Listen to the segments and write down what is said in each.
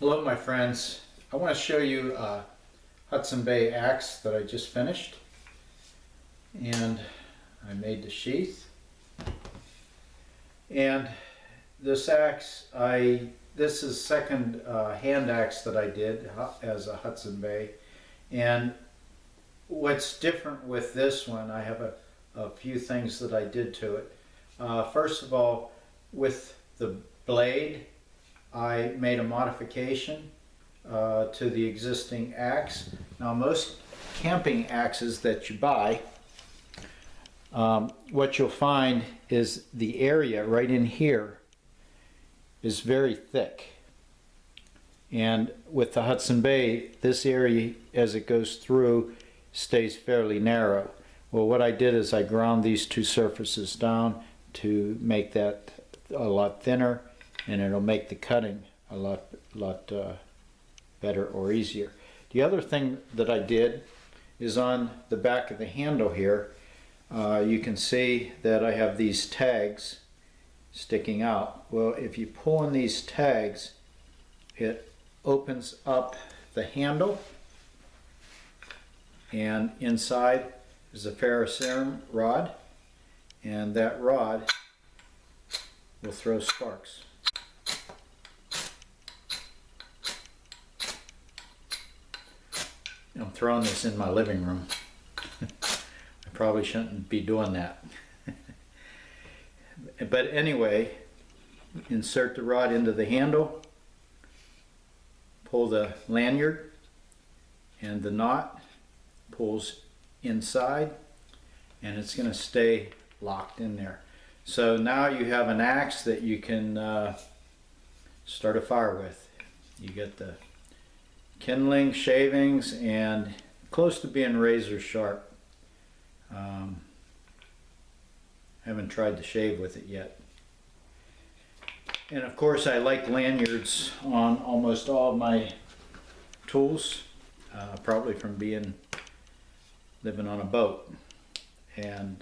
Hello my friends, I want to show you a Hudson Bay axe that I just finished, and I made the sheath. And this axe, this is second hand axe that I did as a Hudson Bay, and what's different with this one, I have a few things that I did to it. First of all, with the blade, I made a modification to the existing axe. Now most camping axes that you buy, what you'll find is the area right in here is very thick. And with the Hudson Bay, this area as it goes through stays fairly narrow. Well, what I did is I ground these two surfaces down to make that a lot thinner, and it'll make the cutting a lot better or easier. The other thing that I did is on the back of the handle here, you can see that I have these tags sticking out. Well, if you pull on these tags, it opens up the handle, and inside is a ferrocerium rod, and that rod will throw sparks. I'm throwing this in my living room. I probably shouldn't be doing that. But anyway, insert the rod into the handle, pull the lanyard, and the knot pulls inside, and it's going to stay locked in there. So now you have an axe that you can start a fire with. You get the kindling, shavings, and close to being razor sharp. Haven't tried to shave with it yet. And of course I like lanyards on almost all of my tools, probably from living on a boat, and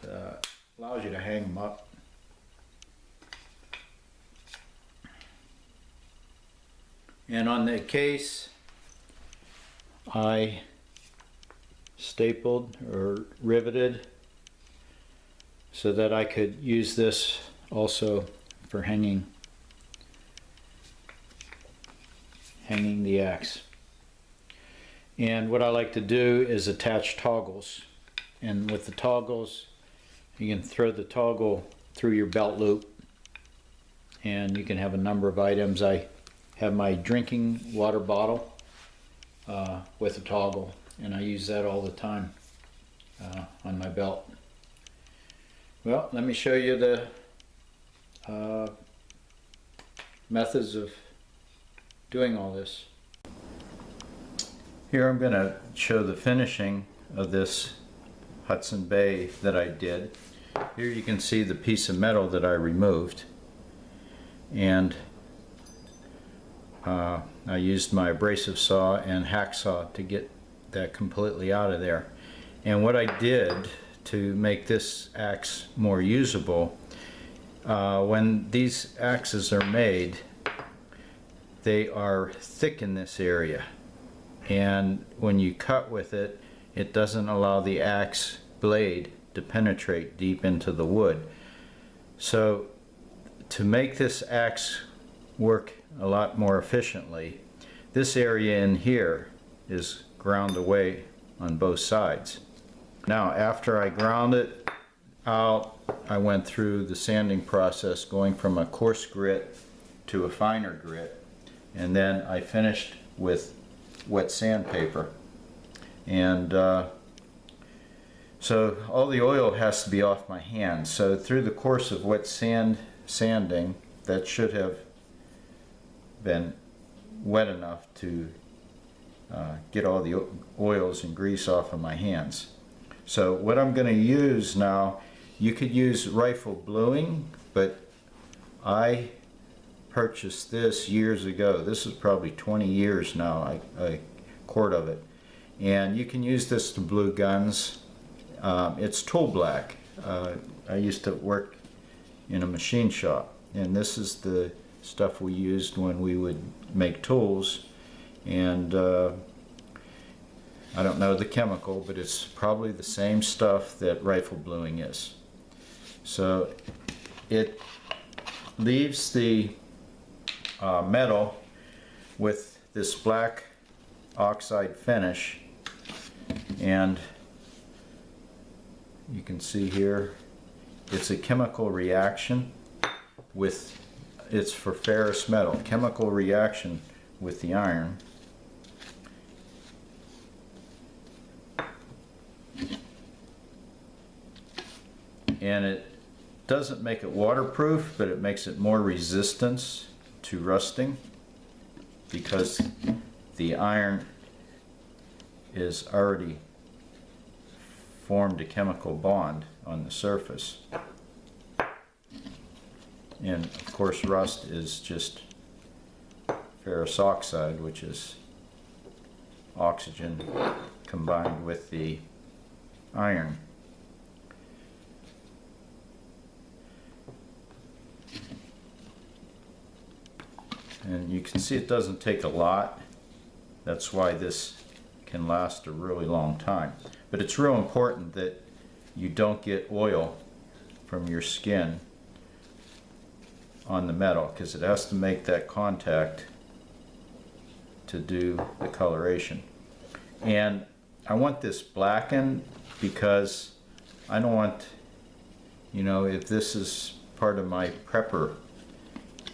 allows you to hang them up. And on the case, I stapled or riveted so that I could use this also for hanging the axe. And what I like to do is attach toggles, and with the toggles you can throw the toggle through your belt loop, and you can have a number of items. I have my drinking water bottle with a toggle, and I use that all the time on my belt. Well, let me show you the methods of doing all this. Here I'm going to show the finishing of this Hudson Bay that I did. Here you can see the piece of metal that I removed, and I used my abrasive saw and hacksaw to get that completely out of there. And what I did to make this axe more usable, when these axes are made, they are thick in this area, and when you cut with it, it doesn't allow the axe blade to penetrate deep into the wood. So to make this axe work a lot more efficiently, this area in here is ground away on both sides. Now after I ground it out, I went through the sanding process, going from a coarse grit to a finer grit, and then I finished with wet sandpaper. And so all the oil has to be off my hands. So through the course of wet sanding, that should have been wet enough to get all the oils and grease off of my hands. So what I'm going to use now, you could use rifle bluing, but I purchased this years ago. This is probably 20 years now, a quart of it. And you can use this to blue guns. It's tool black. I used to work in a machine shop, and this is the stuff we used when we would make tools and I don't know the chemical, but it's probably the same stuff that rifle bluing is. So it leaves the metal with this black oxide finish, and you can see here it's a chemical reaction with, it's for ferrous metal, chemical reaction with the iron. And it doesn't make it waterproof, but it makes it more resistant to rusting because the iron is already formed a chemical bond on the surface. And of course rust is just ferrous oxide, which is oxygen combined with the iron. And you can see it doesn't take a lot. That's why this can last a really long time. But it's real important that you don't get oil from your skin on the metal, because it has to make that contact to do the coloration. And I want this blackened because I don't want, you know, if this is part of my prepper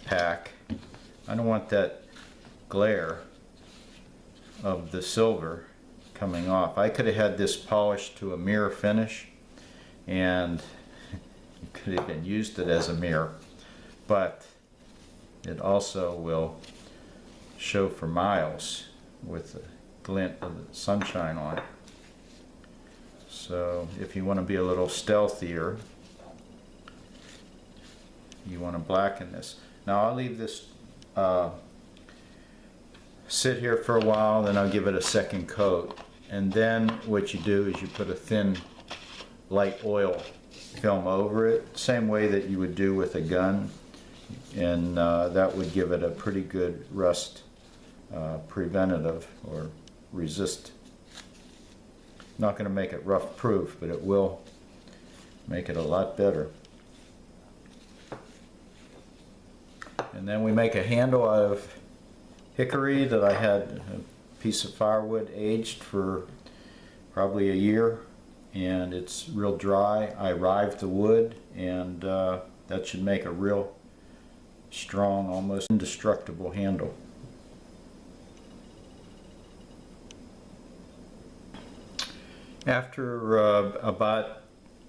pack, I don't want that glare of the silver coming off. I could have had this polished to a mirror finish, and you could have been used it as a mirror, but it also will show for miles with the glint of the sunshine on it. So if you want to be a little stealthier, you want to blacken this. Now I'll leave this sit here for a while, then I'll give it a second coat, and then what you do is you put a thin light oil film over it, same way that you would do with a gun, and that would give it a pretty good rust preventative or resist. Not going to make it rough proof, but it will make it a lot better. And then we make a handle out of hickory that I had a piece of firewood aged for probably a year, and it's real dry. I rived the wood, and that should make a real strong, almost indestructible handle. After about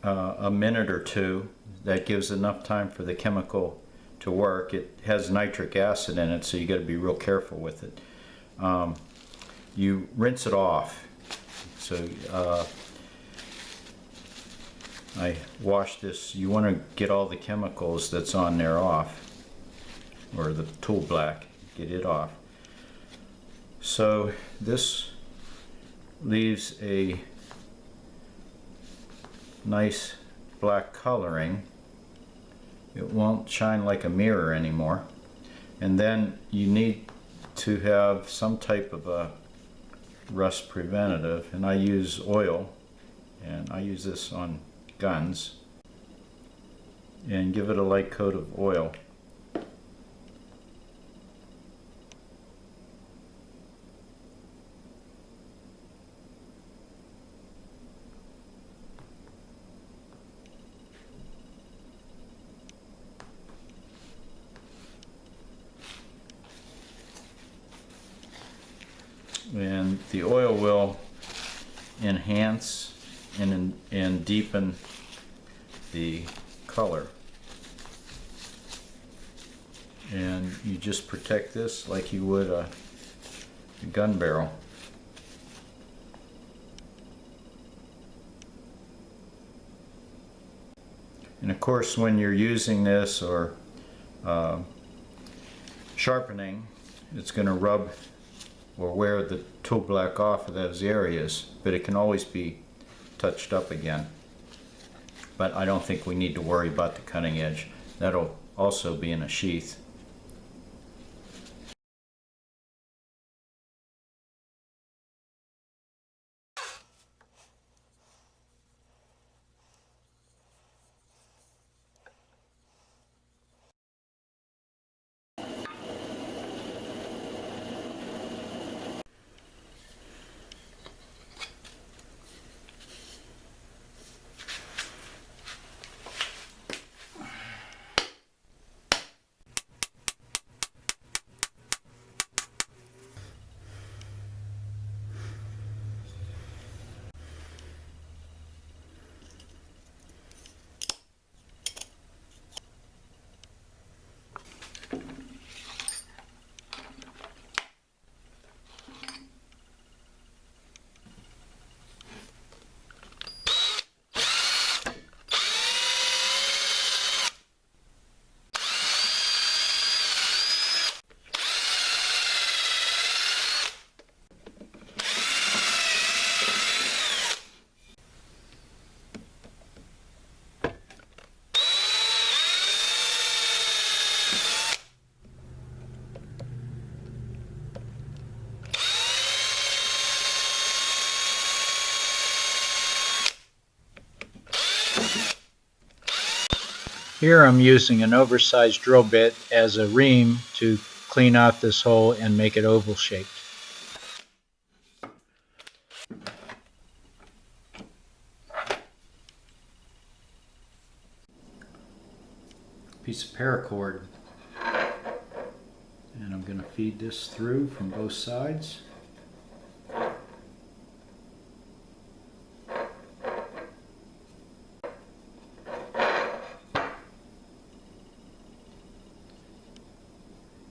a minute or two, that gives enough time for the chemical to work. It has nitric acid in it, so you got to be real careful with it. You rinse it off. So I wash this. You want to get all the chemicals that's on there off, or the tool black, get it off. So this leaves a nice black coloring. It won't shine like a mirror anymore. And then you need to have some type of a rust preventative, and I use oil, and I use this on guns, and give it a light coat of oil. And the oil will enhance and deepen the color. And you just protect this like you would a gun barrel. And of course, when you're using this or sharpening, it's going to rub or wear the tool black off of those areas, but it can always be touched up again. But I don't think we need to worry about the cutting edge. That'll also be in a sheath. Here I'm using an oversized drill bit as a ream to clean out this hole and make it oval shaped. Piece of paracord, and I'm going to feed this through from both sides.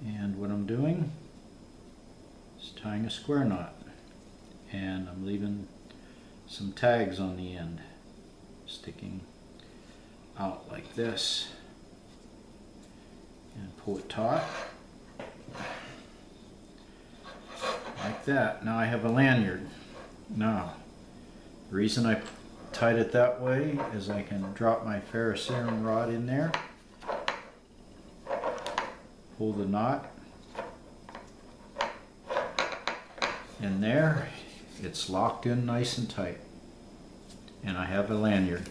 And what I'm doing is tying a square knot, and I'm leaving some tags on the end sticking out like this, and pull it taut like that. Now I have a lanyard. Now the reason I tied it that way is I can drop my ferrocerium rod in there, pull the knot, and there it's locked in nice and tight, and I have a lanyard.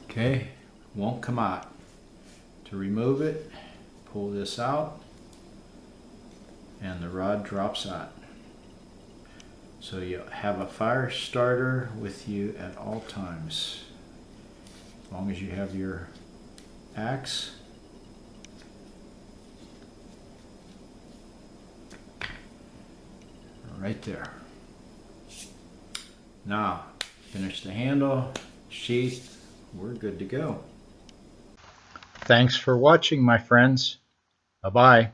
Okay, won't come out. To remove it, pull this out and the rod drops out. So you have a fire starter with you at all times, as long as you have your axe. Right there. Now, finish the handle, sheath, we're good to go. Thanks for watching, my friends. Bye-bye.